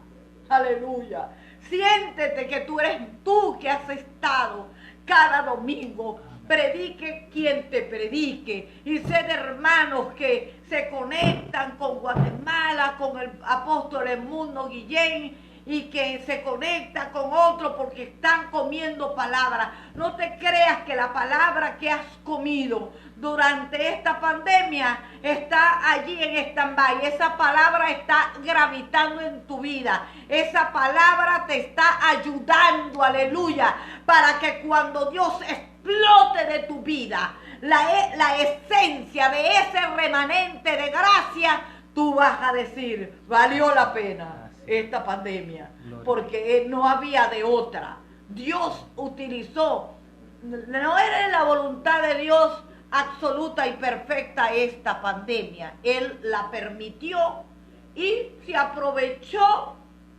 Aleluya. Siéntete que tú eres tú que has estado cada domingo Predique quien te predique. Y sé de hermanos que se conectan con Guatemala, con el apóstol Edmundo Guillén, y que se conecta con otro porque están comiendo palabra. No te creas que la palabra que has comido durante esta pandemia está allí en stand-by. Esa palabra está gravitando en tu vida. Esa palabra te está ayudando, aleluya, para que cuando Dios explote de tu vida la esencia de ese remanente de gracia, tú vas a decir, valió la pena esta pandemia, porque no había de otra. Dios utilizó, no era la voluntad de Dios absoluta y perfecta esta pandemia. Él la permitió y se aprovechó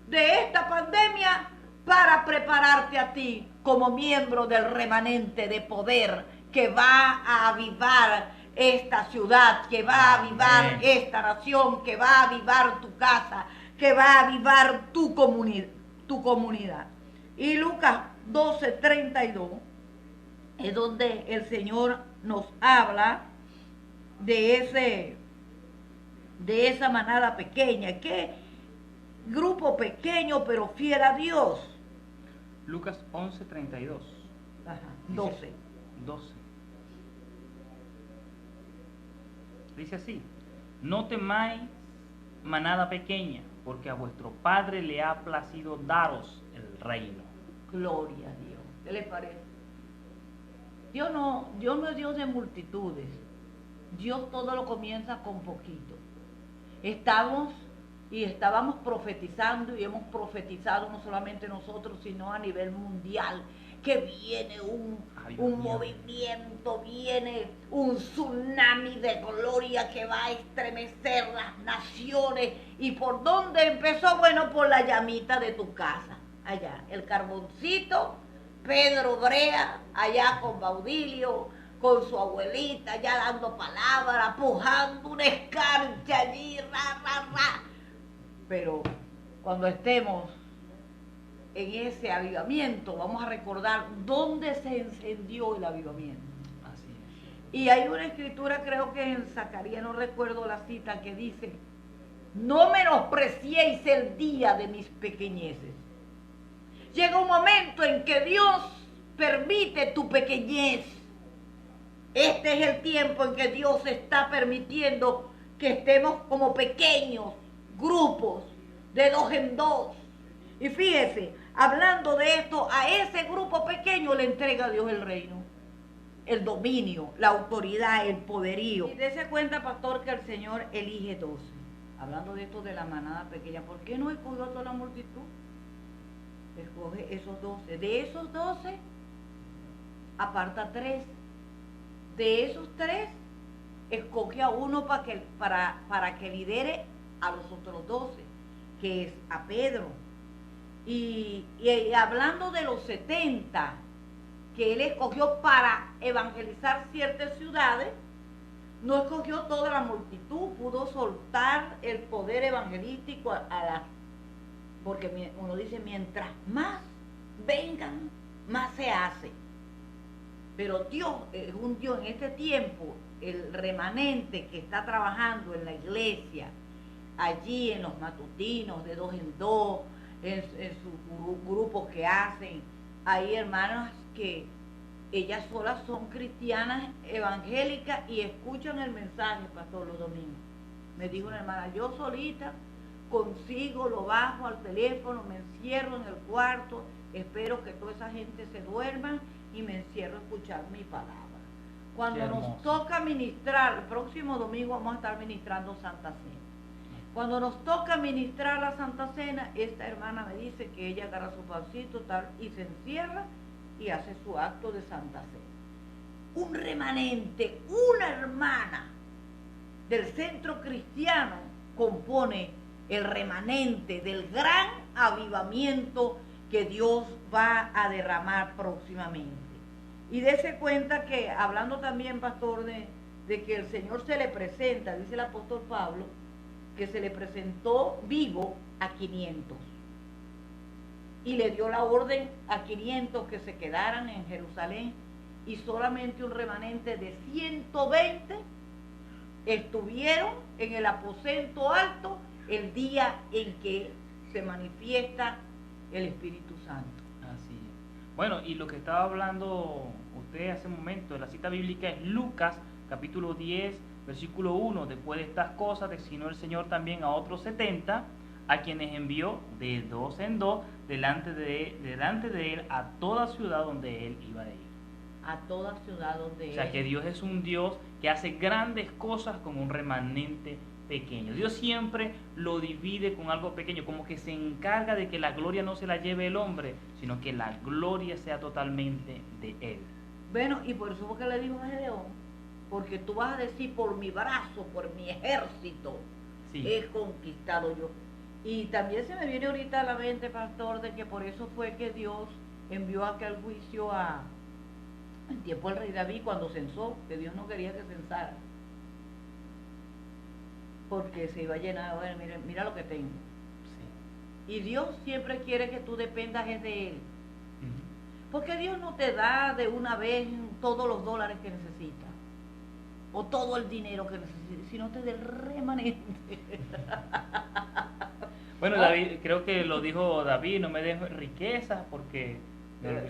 de esta pandemia para prepararte a ti como miembro del remanente de poder que va a avivar esta ciudad, que va a avivar esta nación, que va a avivar tu casa, que va a avivar tu comunidad. Y Lucas 12:32 es donde el Señor nos habla de esa manada pequeña, que grupo pequeño pero fiel a Dios. Lucas 11:32. Ajá, 12. Dice así: no temáis, manada pequeña, porque a vuestro Padre le ha placido daros el reino. Gloria a Dios. ¿Qué les parece? Dios no es Dios de multitudes. Dios todo lo comienza con poquito. Estábamos profetizando y hemos profetizado no solamente nosotros, sino a nivel mundial, que viene un movimiento, viene un tsunami de gloria que va a estremecer las naciones. ¿Y por dónde empezó? Bueno, por la llamita de tu casa, allá, el carboncito, Pedro Brea, allá con Baudilio, con su abuelita, ya dando palabra, pujando una escarcha allí, ra. Pero cuando estemos en ese avivamiento, vamos a recordar dónde se encendió el avivamiento. Así es. Y hay una escritura, creo que en Zacarías, no recuerdo la cita, que dice: no menospreciéis el día de mis pequeñeces. Llega un momento en que Dios permite tu pequeñez. Este es el tiempo en que Dios está permitiendo que estemos como pequeños grupos de 2 en 2. Y fíjese, hablando de esto, a ese grupo pequeño le entrega Dios el reino, el dominio, la autoridad, el poderío. Y dése cuenta, pastor, que el Señor elige 12. Hablando de esto de la manada pequeña, ¿por qué no escogió a toda la multitud? Escoge esos 12. De esos 12, aparta 3. De esos 3, escoge a uno para que lidere a los otros 12, que es a Pedro. Y hablando de los 70 que él escogió para evangelizar ciertas ciudades, no escogió toda la multitud, pudo soltar el poder evangelístico porque uno dice, mientras más vengan, más se hace. Pero Dios es un Dios en este tiempo, el remanente que está trabajando en la iglesia, allí en los matutinos de 2 en 2, en sus grupos que hacen. Hay hermanas que ellas solas son cristianas evangélicas y escuchan el mensaje, pastor, los domingos. Me dijo una hermana, yo solita consigo, lo bajo al teléfono, me encierro en el cuarto, espero que toda esa gente se duerma y me encierro a escuchar mi palabra. Cuando nos toca ministrar, el próximo domingo vamos a estar ministrando Santa Cena. Cuando nos toca ministrar la Santa Cena, esta hermana me dice que ella agarra su pancito tal y se encierra y hace su acto de Santa Cena. Un remanente, una hermana del centro cristiano compone el remanente del gran avivamiento que Dios va a derramar próximamente. Y dése cuenta que, hablando también, pastor, de que el Señor se le presenta, dice el apóstol Pablo, que se le presentó vivo a 500. Y le dio la orden a 500 que se quedaran en Jerusalén y solamente un remanente de 120 estuvieron en el aposento alto el día en que se manifiesta el Espíritu Santo. Así es. Bueno, y lo que estaba hablando usted hace un momento de la cita bíblica es Lucas, capítulo 10, versículo 1. Después de estas cosas, designó el Señor también a otros 70, a quienes envió de dos en dos delante de él a toda ciudad donde él iba a ir. A toda ciudad donde O sea que Dios es un Dios que hace grandes cosas con un remanente pequeño. Dios siempre lo divide con algo pequeño, como que se encarga de que la gloria no se la lleve el hombre, sino que la gloria sea totalmente de él. Bueno, y por eso fue que le dijo a Gedeón, porque tú vas a decir, por mi brazo, por mi ejército, Sí. he conquistado yo. Y también se me viene ahorita a la mente, pastor, de que por eso fue que Dios envió aquel juicio en tiempo del rey David, cuando censó, que Dios no quería que censara, porque se iba a llenar. Bueno, mira lo que tengo. Sí. Y Dios siempre quiere que tú dependas de Él, Ujú. porque Dios no te da de una vez todos los dólares que necesitas, o todo el dinero que necesitas, sino te da el remanente. Bueno, David, creo que lo dijo David, no me des riquezas porque...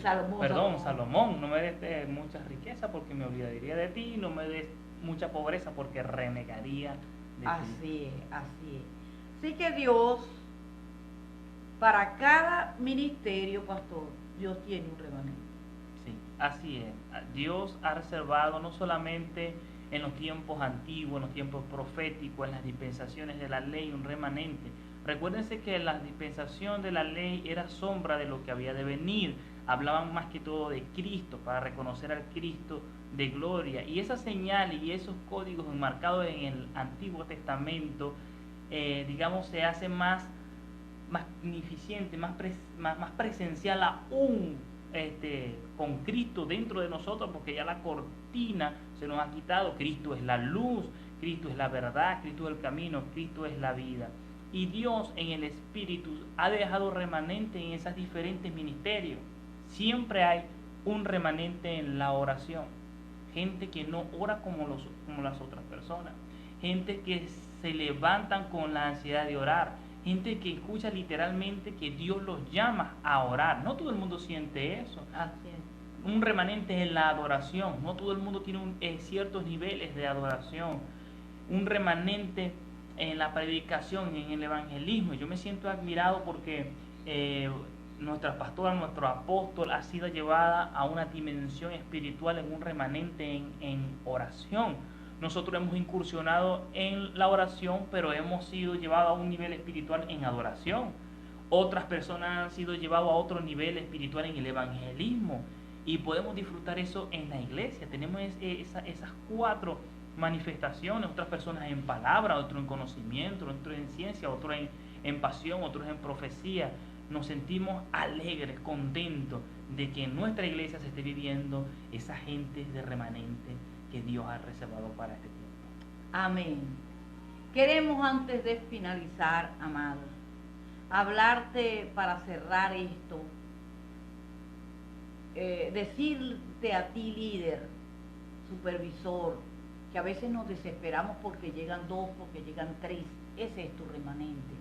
Salomón, no me des muchas riquezas porque me olvidaría de ti, no me des mucha pobreza porque renegaría de ti. Así es, así es. Así que Dios, para cada ministerio, pastor, Dios tiene un remanente. Sí, así es. Dios ha reservado no solamente en los tiempos antiguos, en los tiempos proféticos, en las dispensaciones de la ley, un remanente. Recuérdense que la dispensación de la ley era sombra de lo que había de venir. Hablaban más que todo de Cristo, para reconocer al Cristo de gloria. Y esa señal y esos códigos enmarcados en el Antiguo Testamento, digamos, se hace más magnificente, más presencial aún con Cristo dentro de nosotros, porque ya la cortina se nos ha quitado. Cristo es la luz, Cristo es la verdad, Cristo es el camino, Cristo es la vida. Y Dios en el Espíritu ha dejado remanente en esos diferentes ministerios. Siempre hay un remanente en la oración. Gente que no ora como las otras personas. Gente que se levantan con la ansiedad de orar. Gente que escucha literalmente que Dios los llama a orar. No todo el mundo siente eso. Así es. Un remanente en la adoración. No todo el mundo tiene ciertos niveles de adoración. Un remanente en la predicación, en el evangelismo. Yo me siento admirado porque nuestra pastora, nuestro apóstol ha sido llevada a una dimensión espiritual en un remanente en oración. Nosotros hemos incursionado en la oración, pero hemos sido llevados a un nivel espiritual en adoración. Otras personas han sido llevadas a otro nivel espiritual en el evangelismo, y podemos disfrutar eso en la iglesia. Tenemos esas 4 manifestaciones, otras personas en palabra, otros en conocimiento, otros en ciencia, otros en pasión, otros en profecía. Nos sentimos alegres, contentos de que en nuestra iglesia se esté viviendo esa gente de remanente que Dios ha reservado para este tiempo. Amén. Queremos, antes de finalizar, amados, hablarte para cerrar esto, decirte a ti, líder, supervisor, que a veces nos desesperamos porque llegan 2, porque llegan 3. Ese es tu remanente.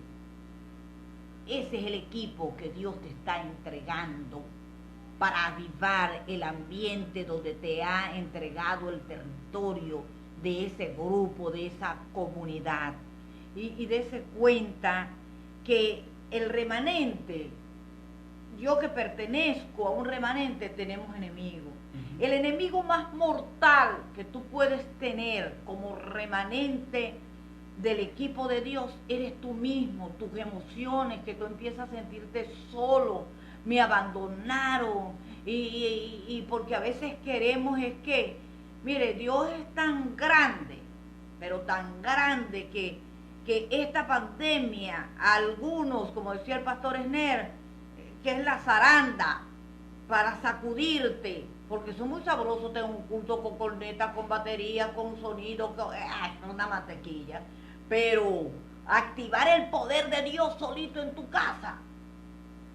Ese es el equipo que Dios te está entregando para avivar el ambiente donde te ha entregado el territorio de ese grupo, de esa comunidad. Y dése cuenta que el remanente, yo que pertenezco a un remanente, tenemos enemigos. El enemigo más mortal que tú puedes tener como remanente del equipo de Dios eres tú mismo, tus emociones, que tú empiezas a sentirte solo, me abandonaron, y porque a veces queremos es que, mire, Dios es tan grande, pero tan grande que esta pandemia, algunos, como decía el pastor Esner, que es la zaranda para sacudirte, porque son muy sabrosos, tengo un culto con corneta, con batería, con sonido, una mantequilla, pero activar el poder de Dios solito en tu casa.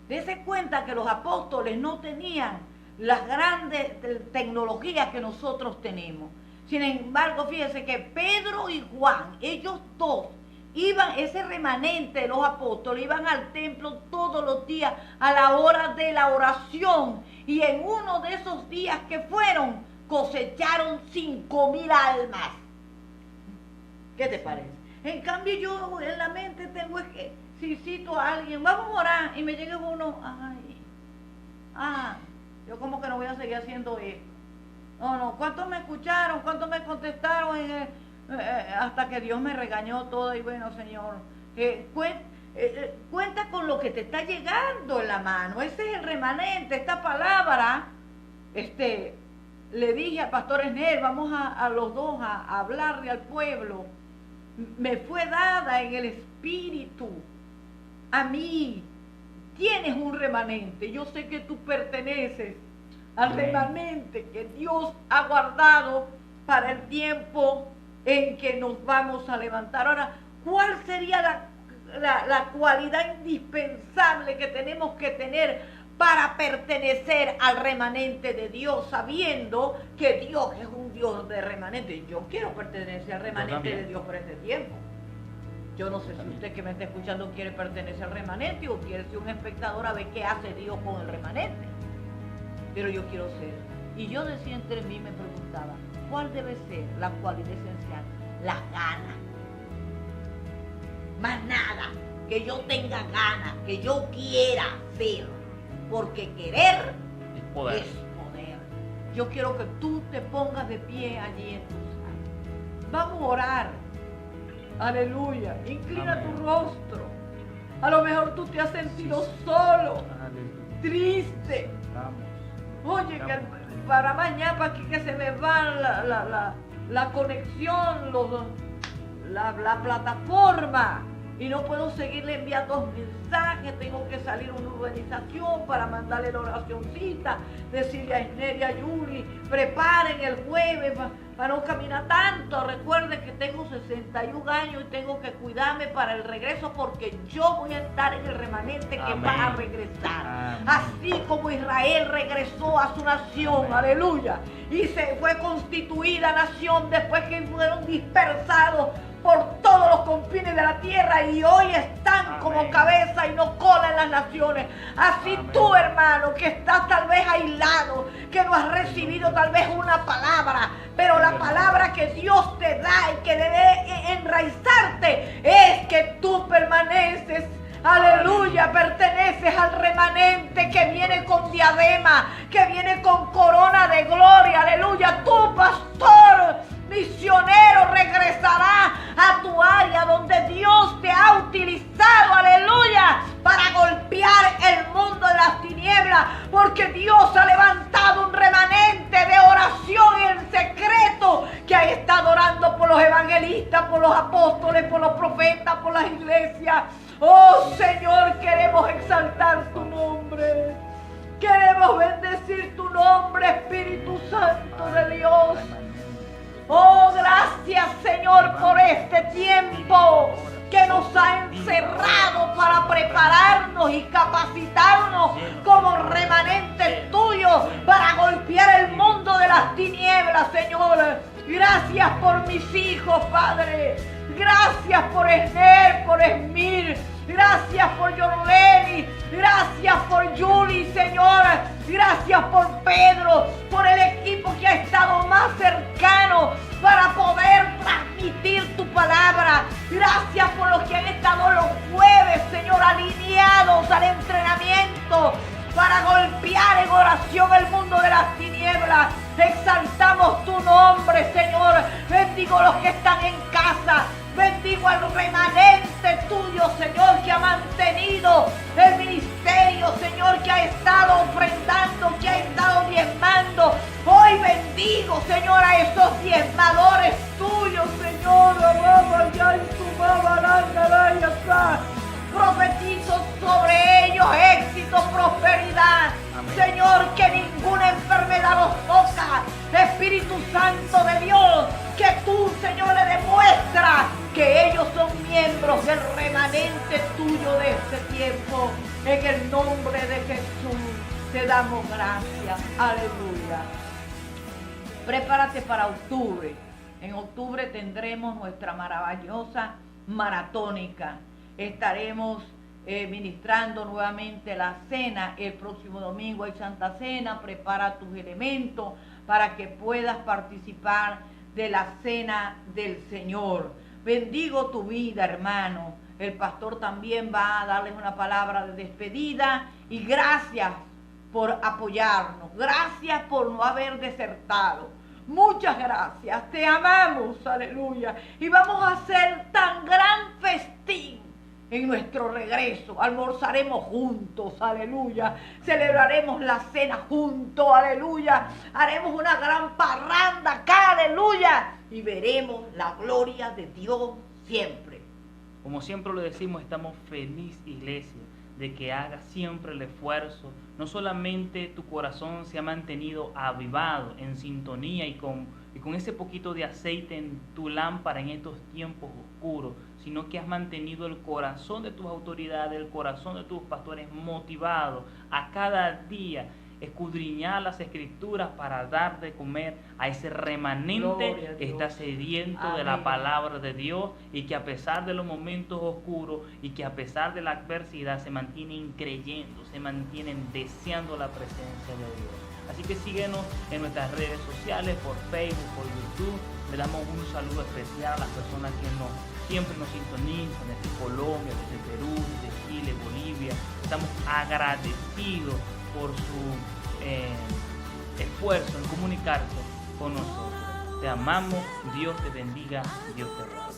Dese cuenta que los apóstoles no tenían las grandes tecnologías que nosotros tenemos. Sin embargo, fíjense que Pedro y Juan, ellos dos, iban, ese remanente de los apóstoles, iban al templo todos los días a la hora de la oración. Y en uno de esos días que fueron, cosecharon 5,000 almas. ¿Qué te parece? En cambio yo en la mente tengo es que si cito a alguien, vamos a orar, y me llega uno, yo como que no voy a seguir haciendo esto. No, ¿cuántos me escucharon? ¿Cuántos me contestaron? Hasta que Dios me regañó todo y bueno, Señor, cuenta con lo que te está llegando en la mano. Ese es el remanente. Esta palabra, le dije al pastor Esner, vamos a los dos a hablarle al pueblo. Me fue dada en el espíritu. A mí tienes un remanente. Yo sé que tú perteneces al remanente que Dios ha guardado para el tiempo en que nos vamos a levantar. Ahora, ¿cuál sería la cualidad indispensable que tenemos que tener para pertenecer al remanente de Dios, sabiendo que Dios es un Dios de remanente? Yo quiero pertenecer al remanente de Dios por este tiempo. Yo no sé si usted que me está escuchando quiere pertenecer al remanente o quiere ser un espectador a ver qué hace Dios con el remanente. Pero yo quiero ser. Y yo decía entre mí, me preguntaba, ¿cuál debe ser la cualidad esencial? Las ganas. Más nada, que yo tenga ganas, que yo quiera ser. Porque querer es poder. Yo quiero que tú te pongas de pie allí en tu sala. Vamos a orar. Aleluya. Inclina Amén. tu rostro. A lo mejor tú te has sentido solo, Aleluya. triste. Vamos. Oye, que para mañana, para que se me va la conexión, la plataforma, y no puedo seguirle enviando mensajes, tengo que salir a una urbanización para mandarle la oracioncita, decirle a Esner y a Yuri, preparen el jueves para no caminar tanto. Recuerden que tengo 61 años y tengo que cuidarme para el regreso porque yo voy a estar en el remanente que Amén. va a regresar. Amén. Así como Israel regresó a su nación, Amén. aleluya, y se fue constituida nación después que fueron dispersados por todos los confines de la tierra y hoy están Amén. como cabeza y no cola en las naciones. Así Amén. tú, hermano, que estás tal vez aislado, que no has recibido tal vez una palabra, pero la palabra que Dios te da y que debe enraizarte es que tú permaneces. Aleluya, perteneces al remanente que viene con diadema, que viene con corona de gloria. Aleluya, tu pastor misionero regresará a tu área donde Dios te ha utilizado, aleluya, para golpear el mundo de las tinieblas, porque Dios ha levantado un remanente de oración en secreto que ha estado orando por los evangelistas, por los apóstoles, por los profetas, por las iglesias. Oh Señor, queremos exaltar tu nombre. Queremos bendecir tu nombre, Espíritu Santo de Dios. Oh, gracias Señor por este tiempo que nos ha encerrado para prepararnos y capacitarnos como remanentes tuyos para golpear el mundo de las tinieblas, Señor. Gracias por mis hijos, Padre. Gracias por Esner, por Esmir. Gracias por Yorleni. Gracias por Julie, Señor. Gracias por Pedro, por el equipo que ha estado más cercano para poder transmitir tu palabra. Gracias por los que han estado los jueves, Señor, alineados al entrenamiento para golpear en oración el mundo de las tinieblas. Exaltamos tu nombre, Señor. Bendigo los que están en casa. Bendigo al remanente tuyo, Señor, que ha mantenido el ministerio, Señor, que ha estado ofrendando, que ha estado diezmando. Hoy bendigo, Señor, a esos diezmadores tuyos, Señor. Profetizo sobre ellos éxito, prosperidad. Amén. Señor, que ninguna enfermedad los toca. Espíritu Santo de Dios, que tú, Señor, le demuestras que ellos son miembros del remanente tuyo de este tiempo. En el nombre de Jesús. Te damos gracias. Aleluya. Prepárate para octubre. En octubre tendremos nuestra maravillosa maratónica. Estaremos ministrando nuevamente la cena. El próximo domingo hay Santa Cena. Prepara tus elementos para que puedas participar de la cena del Señor. Bendigo tu vida, hermano. El pastor también va a darles una palabra de despedida. Y gracias por apoyarnos. Gracias por no haber desertado. Muchas gracias. Te amamos. Aleluya. Y vamos a hacer tan gran festín en nuestro regreso. Almorzaremos juntos. Aleluya. Celebraremos la cena juntos. Aleluya. Haremos una gran parranda acá. Aleluya. Y veremos la gloria de Dios siempre. Como siempre lo decimos, estamos felices, iglesia, de que hagas siempre el esfuerzo. No solamente tu corazón se ha mantenido avivado, en sintonía y con ese poquito de aceite en tu lámpara en estos tiempos oscuros, sino que has mantenido el corazón de tus autoridades, el corazón de tus pastores motivado a cada día escudriñar las escrituras para dar de comer a ese remanente que está sediento Amén. de la palabra de Dios, y que a pesar de los momentos oscuros y que a pesar de la adversidad se mantienen creyendo, se mantienen deseando la presencia de Dios. Así que síguenos en nuestras redes sociales, por Facebook, por YouTube. Le damos un saludo especial a las personas que siempre nos sintonizan desde Colombia, desde Perú, desde Chile, Bolivia. Estamos agradecidos por su esfuerzo en comunicarse con nosotros. Te amamos, Dios te bendiga, Dios te guarde.